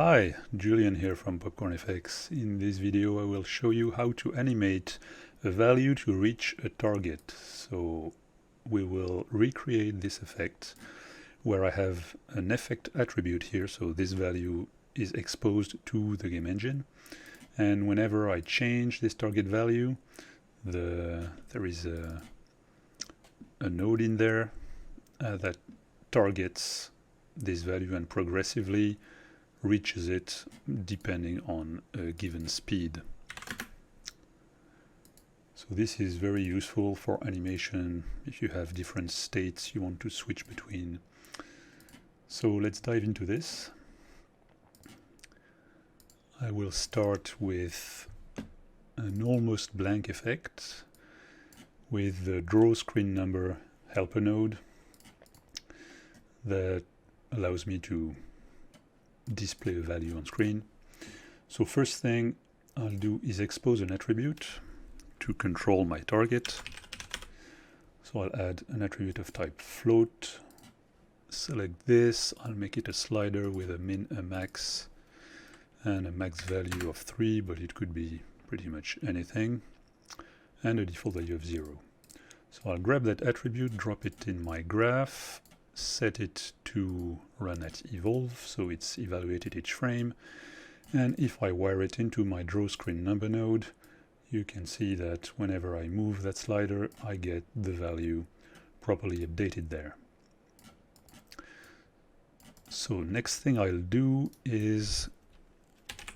Hi, Julian here from PopcornFX. In this video I will show you how to animate a value to reach a target. So we will recreate this effect where I have an effect attribute here, so this value is exposed to the game engine, and whenever I change this target value, there is a node in there that targets this value and progressively reaches it depending on a given speed. So this is very useful for animation if you have different states you want to switch between. So let's dive into this. I will start with an almost blank effect with the draw screen number helper node that allows me to display a value on screen. So first thing I'll do is expose an attribute to control my target. So I'll add an attribute of type float, select this, I'll make it a slider with a min, a max, and a max value of 3, but it could be pretty much anything, and a default value of 0. So I'll grab that attribute, drop it in my graph, set it to run at evolve, so it's evaluated each frame, and if I wire it into my draw screen number node, you can see that whenever I move that slider, I get the value properly updated there. So next thing I'll do is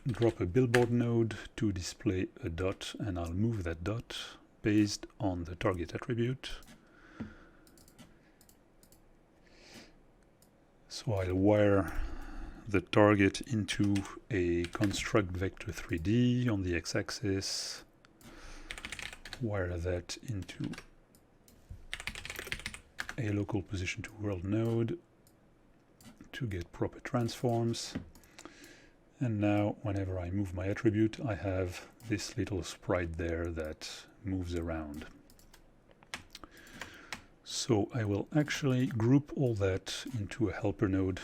drop a billboard node to display a dot, and I'll move that dot based on the target attribute. So I'll wire the target into a construct vector 3D on the x-axis, wire that into a local position to world node to get proper transforms. And now whenever I move my attribute, I have this little sprite there that moves around. So I will actually group all that into a helper node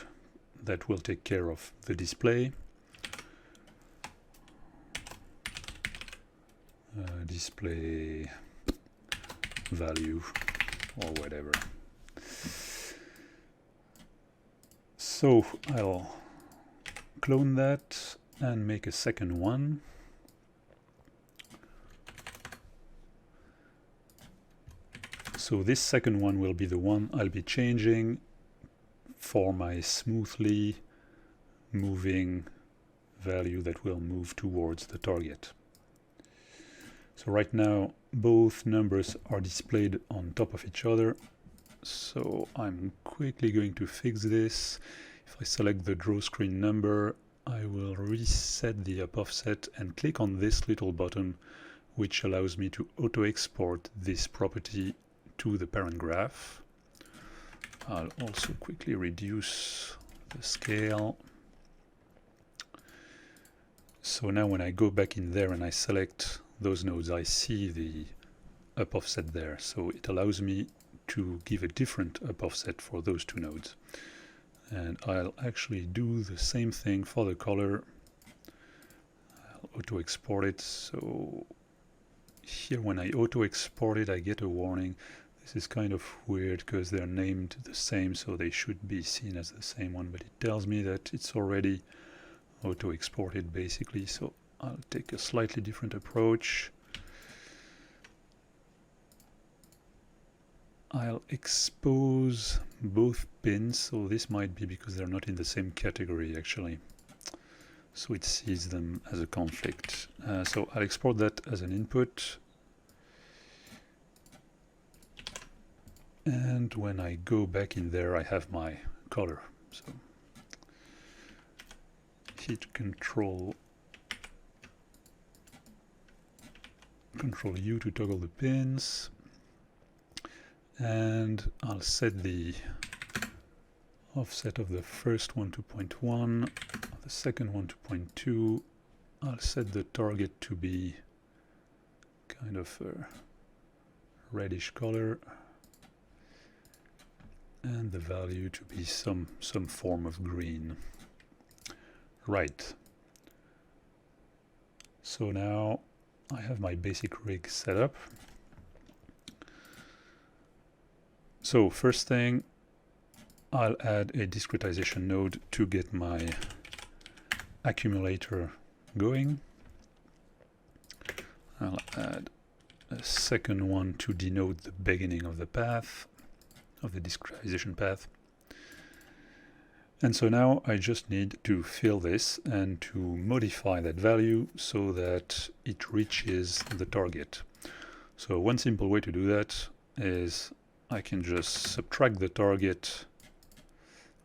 that will take care of the display, display value or whatever. So I'll clone that and make a second one. So this second one will be the one I'll be changing for my smoothly moving value that will move towards the target. So right now both numbers are displayed on top of each other, so I'm quickly going to fix this. If I select the draw screen number, I will reset the up offset and click on this little button, which allows me to auto-export this property to the parent graph. I'll also quickly reduce the scale. So now when I go back in there and I select those nodes, I see the up offset there. So it allows me to give a different up offset for those two nodes. And I'll actually do the same thing for the color. I'll auto-export it. So here when I auto-export it, I get a warning. This is kind of weird because they're named the same, so they should be seen as the same one, but it tells me that it's already auto-exported basically. So I'll take a slightly different approach. I'll expose both pins, so this might be because they're not in the same category actually, so it sees them as a conflict. So I'll export that as an input, and when I go back in there I have my color. So hit Control U to toggle the pins, and I'll set the offset of the first one to 0.1, the second one to 0.2. I'll set the target to be kind of a reddish color, and the value to be some form of green. Right. So now I have my basic rig set up. So first thing, I'll add a discretization node to get my accumulator going. I'll add a second one to denote the beginning of the path, of the discretization path. And so now I just need to fill this and to modify that value so that it reaches the target. So one simple way to do that is I can just subtract the target,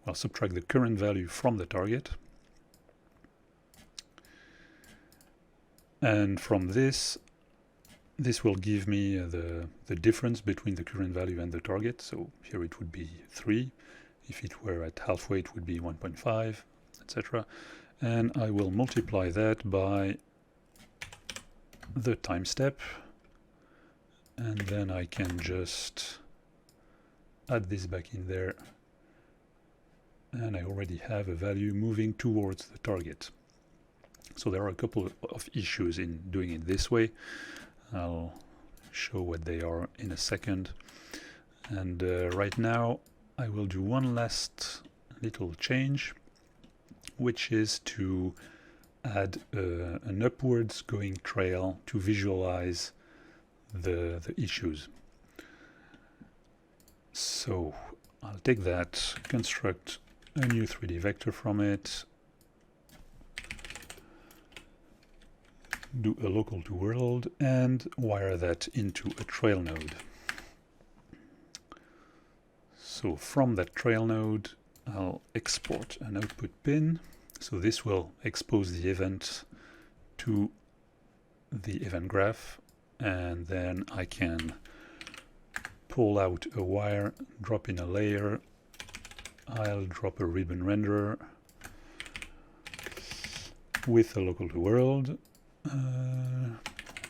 well, subtract the current value from the target. And from this will give me the difference between the current value and the target. So here it would be 3. If it were at halfway, it would be 1.5, etc. And I will multiply that by the time step. And then I can just add this back in there. And I already have a value moving towards the target. So there are a couple of issues in doing it this way. I'll show what they are in a second. And right now I will do one last little change, which is to add an upwards going trail to visualize the issues. So I'll take that, construct a new 3D vector from it, do a local to world, and wire that into a trail node. So from that trail node, I'll export an output pin. So this will expose the event to the event graph, and then I can pull out a wire, drop in a layer. I'll drop a ribbon renderer with a local to world.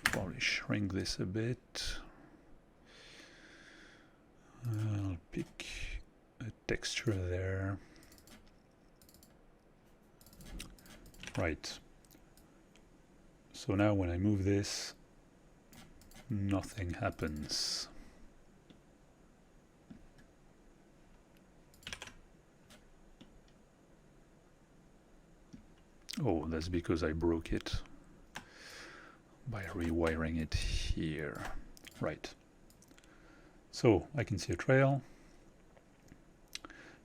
Probably shrink this a bit. I'll pick a texture there. Right. So now when I move this, nothing happens. Oh, that's because I broke it by rewiring it here. Right. So I can see a trail,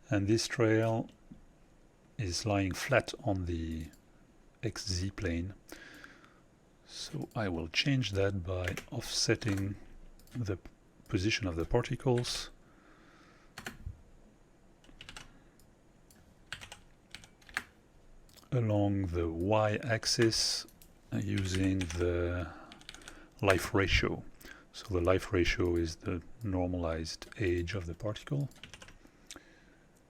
and this trail is lying flat on the XZ plane. So I will change that by offsetting the position of the particles along the y-axis using the life ratio. So the life ratio is the normalized age of the particle.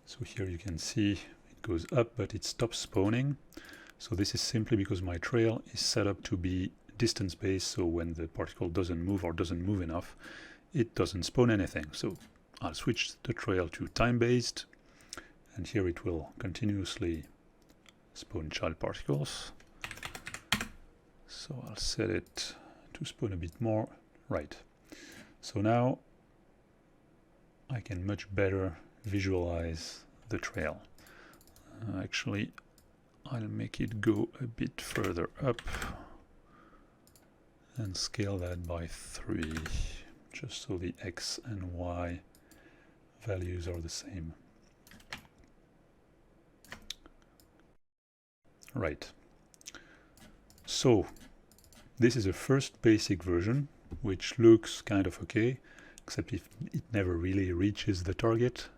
So here you can see it goes up, but it stops spawning. So this is simply because my trail is set up to be distance-based, so when the particle doesn't move or doesn't move enough, it doesn't spawn anything. So I'll switch the trail to time-based, and here it will continuously spawn child particles. So I'll set it to spawn a bit more. Right. So now I can much better visualize the trail. Actually, I'll make it go a bit further up and scale that by 3, just so the X and Y values are the same. Right. So this is a first basic version, which looks kind of okay, except if it never really reaches the target,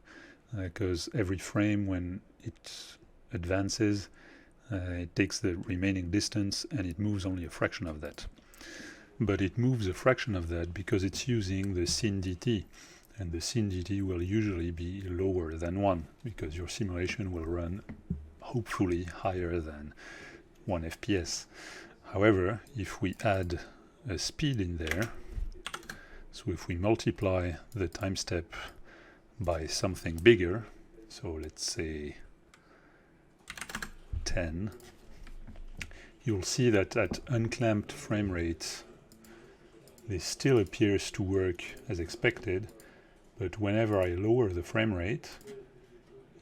because every frame when it advances, it takes the remaining distance and it moves only a fraction of that. But it moves a fraction of that because it's using the scene DT, and the scene DT will usually be lower than 1, because your simulation will run hopefully higher than 1 FPS. However, if we add a speed in there, so if we multiply the time step by something bigger, so let's say 10, you'll see that at unclamped frame rates, this still appears to work as expected, but whenever I lower the frame rate,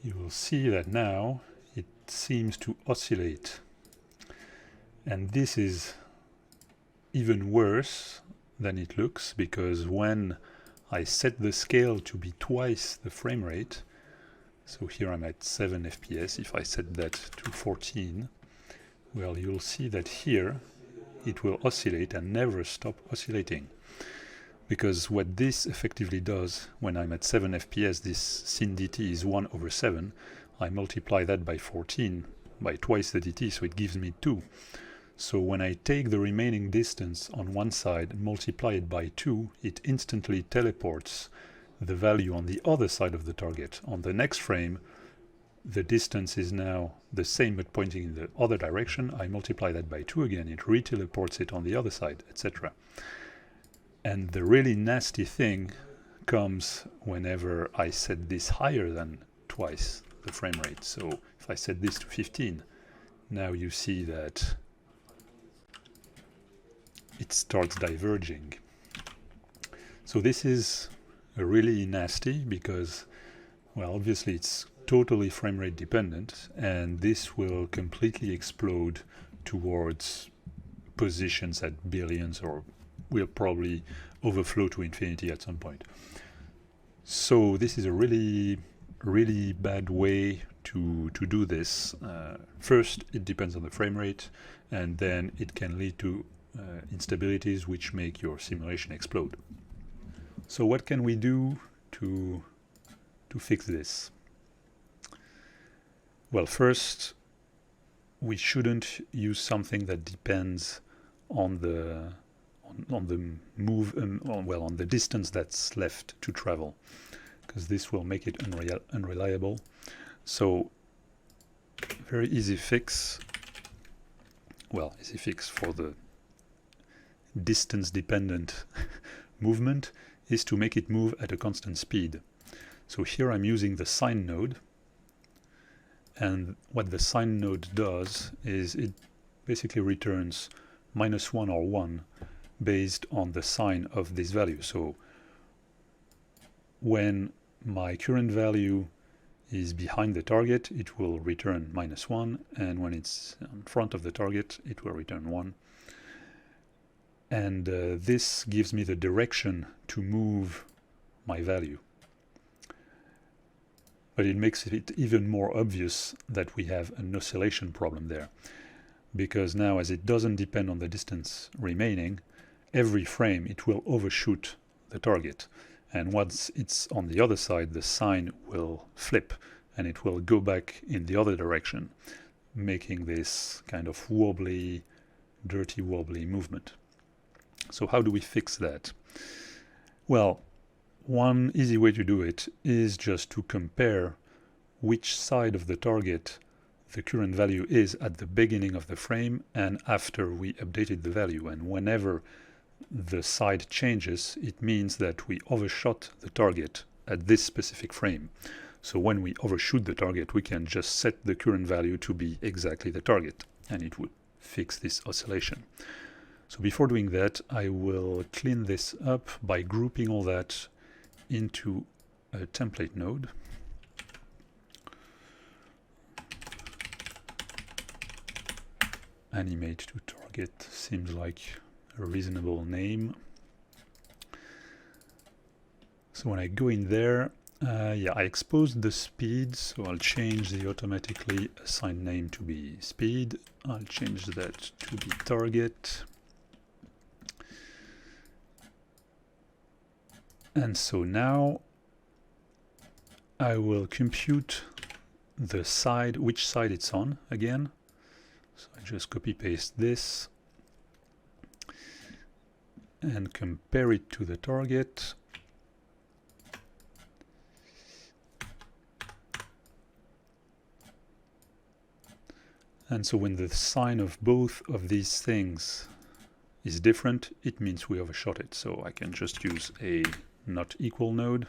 you will see that now it seems to oscillate. And this is even worse than it looks, because when I set the scale to be twice the frame rate, so here I'm at 7 FPS, if I set that to 14, well, you'll see that here it will oscillate and never stop oscillating. Because what this effectively does, when I'm at 7 FPS, this sin dt is 1/7, I multiply that by 14, by twice the dt, so it gives me 2. So when I take the remaining distance on one side and multiply it by 2, it instantly teleports the value on the other side of the target. On the next frame, the distance is now the same but pointing in the other direction. I multiply that by 2 again, it re-teleports it on the other side, etc. And the really nasty thing comes whenever I set this higher than twice the frame rate. So if I set this to 15, now you see that it starts diverging. So this is really nasty because, well, obviously it's totally frame rate dependent, and this will completely explode towards positions at billions, or will probably overflow to infinity at some point. So this is a really bad way to do this. First, it depends on the frame rate, and then it can lead to instabilities which make your simulation explode. So what can we do to fix this? Well, first, we shouldn't use something that depends on the on the distance that's left to travel, because this will make it unreliable. So, very easy fix. Well, easy fix for the distance-dependent movement is to make it move at a constant speed. So here I'm using the sine node, and what the sine node does is it basically returns -1 or 1 based on the sine of this value. So when my current value is behind the target, it will return -1, and when it's in front of the target, it will return 1. And this gives me the direction to move my value. But it makes it even more obvious that we have an oscillation problem there, because now, as it doesn't depend on the distance remaining, every frame it will overshoot the target, and once it's on the other side, the sine will flip and it will go back in the other direction, making this kind of wobbly, dirty wobbly movement. So how do we fix that? Well, one easy way to do it is just to compare which side of the target the current value is at the beginning of the frame and after we updated the value. And whenever the side changes, it means that we overshot the target at this specific frame. So when we overshoot the target, we can just set the current value to be exactly the target, and it would fix this oscillation. So before doing that, I will clean this up by grouping all that into a template node. AnimateToTarget seems like a reasonable name. So when I go in there, yeah, I exposed the speed, so I'll change the automatically assigned name to be speed. I'll change that to be target. And so now I will compute the side, which side it's on again. So I just copy paste this and compare it to the target. And so when the sign of both of these things is different, it means we overshot it. So I can just use a not equal node.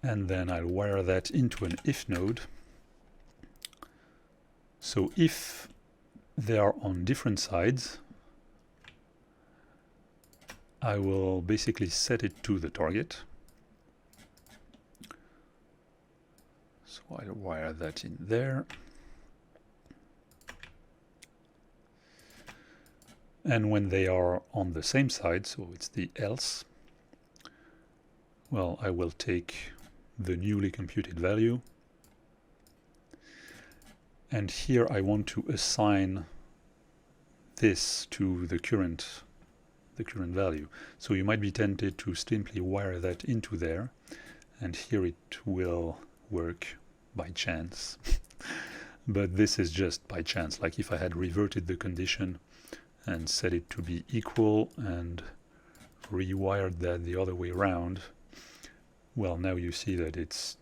and then I'll wire that into an if node. So if they are on different sides, I will basically set it to the target. So I'll wire that in there. And when they are on the same side, so it's the else, well, I will take the newly computed value. And here I want to assign this to the current value. So you might be tempted to simply wire that into there, and here it will work by chance. But this is just by chance. Like if I had reverted the condition and set it to be equal and rewired that the other way around, well, now you see that it's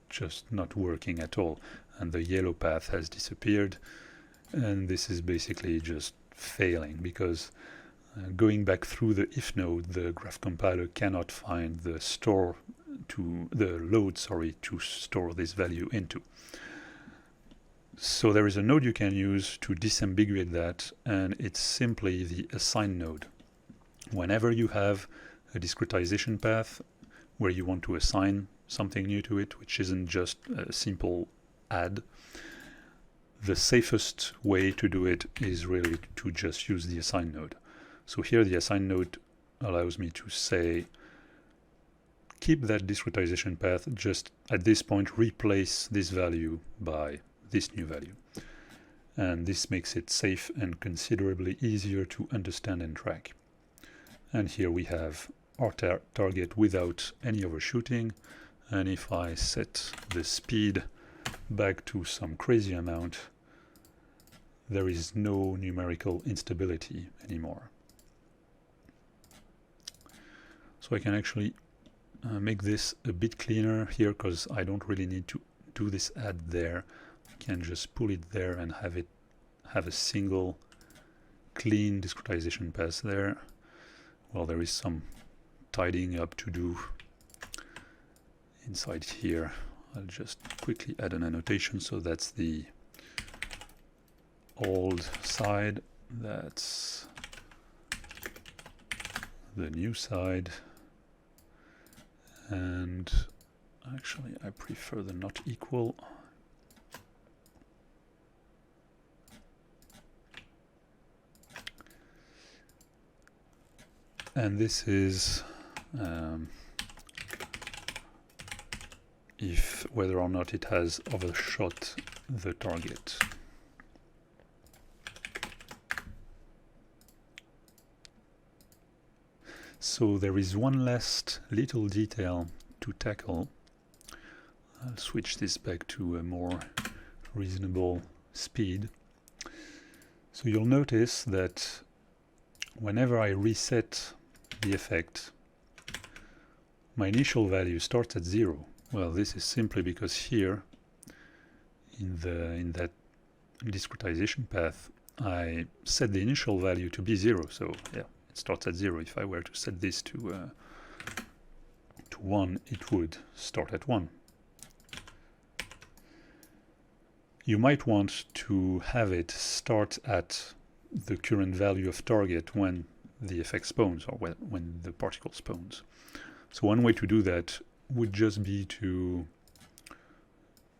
just not working at all, and the yellow path has disappeared, and this is basically just failing because going back through the if node, the graph compiler cannot find the load to store this value into. So there is a node you can use to disambiguate that, and it's simply the assign node. Whenever you have a discretization path where you want to assign something new to it, which isn't just a simple add, the safest way to do it is really to just use the assign node. So here the assign node allows me to say, keep that discretization path, just at this point replace this value by this new value. And this makes it safe and considerably easier to understand and track. And here we have our target without any overshooting. And if I set the speed back to some crazy amount, there is no numerical instability anymore. So I can actually make this a bit cleaner here, because I don't really need to do this add there. I can just pull it there and have a single clean discretization pass there. Well, there is some tidying up to do inside here. I'll just quickly add an annotation. So that's the old side, that's the new side, and actually I prefer the not equal. And this is if whether or not it has overshot the target. So there is one last little detail to tackle. I'll switch this back to a more reasonable speed. So you'll notice that whenever I reset the effect, my initial value starts at 0. Well, this is simply because here in that discretization path I set the initial value to be 0. So yeah, it starts at 0. If I were to set this to 1, it would start at 1. You might want to have it start at the current value of target when the effect spawns, or when the particle spawns. So one way to do that would just be to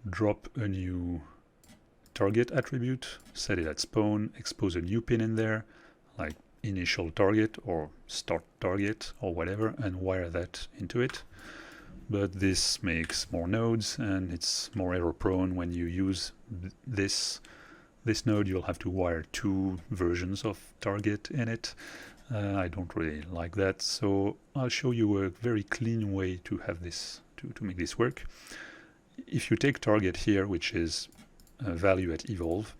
drop a new target attribute, set it at spawn, expose a new pin in there, like initial target or start target or whatever, and wire that into it. But this makes more nodes and it's more error prone. When you use this node, you'll have to wire 2 versions of target in it. I don't really like that, so I'll show you a very clean way to have this, to make this work. If you take target here, which is a value at evolve,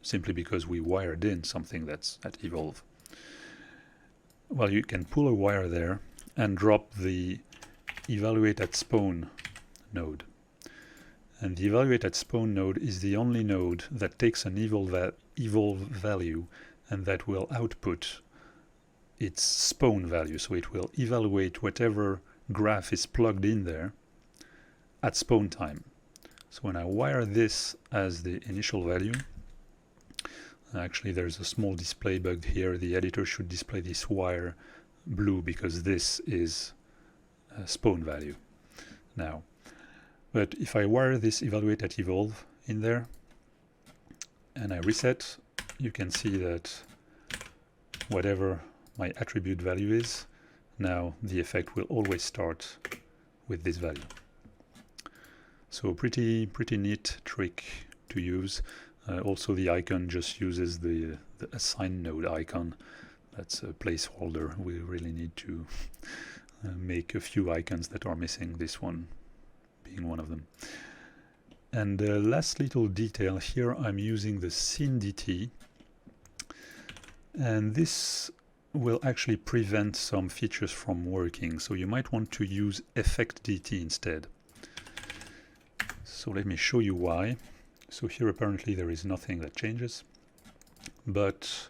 simply because we wired in something that's at evolve, well, you can pull a wire there and drop the EvaluateAtSpawn node. And the EvaluateAtSpawn node is the only node that takes an evolve value and that will output its spawn value. So it will evaluate whatever graph is plugged in there at spawn time. So when I wire this as the initial value, actually there's a small display bug here. The editor should display this wire blue because this is a spawn value now. But if I wire this evaluate.evolve in there and I reset, you can see that whatever my attribute value is, now the effect will always start with this value. So pretty neat trick to use. Also the icon just uses the assign node icon. That's a placeholder. We really need to make a few icons that are missing, this one being one of them. And last little detail here, I'm using the scene.dt, and this will actually prevent some features from working, so you might want to use effect.dt instead. So let me show you why. So here apparently there is nothing that changes, but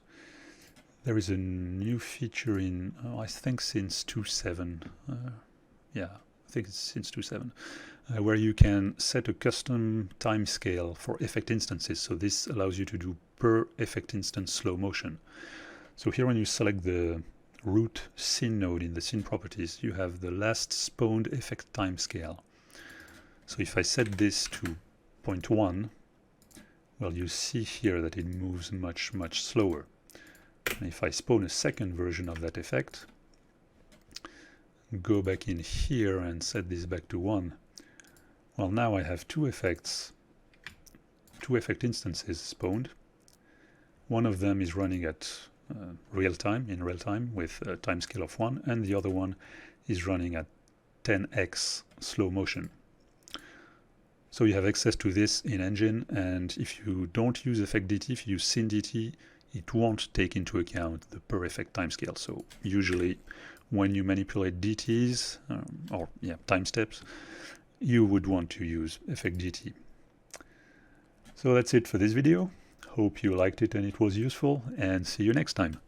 there is a new feature in, I think since 2.7, yeah, I think it's since 2.7, where you can set a custom timescale for effect instances. So this allows you to do per effect instance slow motion. So here when you select the root scene node in the scene properties, you have the last spawned effect timescale. So if I set this to 0.1, well, you see here that it moves much slower. And if I spawn a second version of that effect, go back in here and set this back to 1, well, now I have two effect instances spawned. One of them is running at in real time with a timescale of 1, and the other one is running at 10x slow motion. So you have access to this in engine, and if you don't use effect.dt, if you use scene.dt, it won't take into account the per effect timescale. So usually when you manipulate DTs, time steps, you would want to use effect.dt. So that's it for this video. Hope you liked it and it was useful, and see you next time.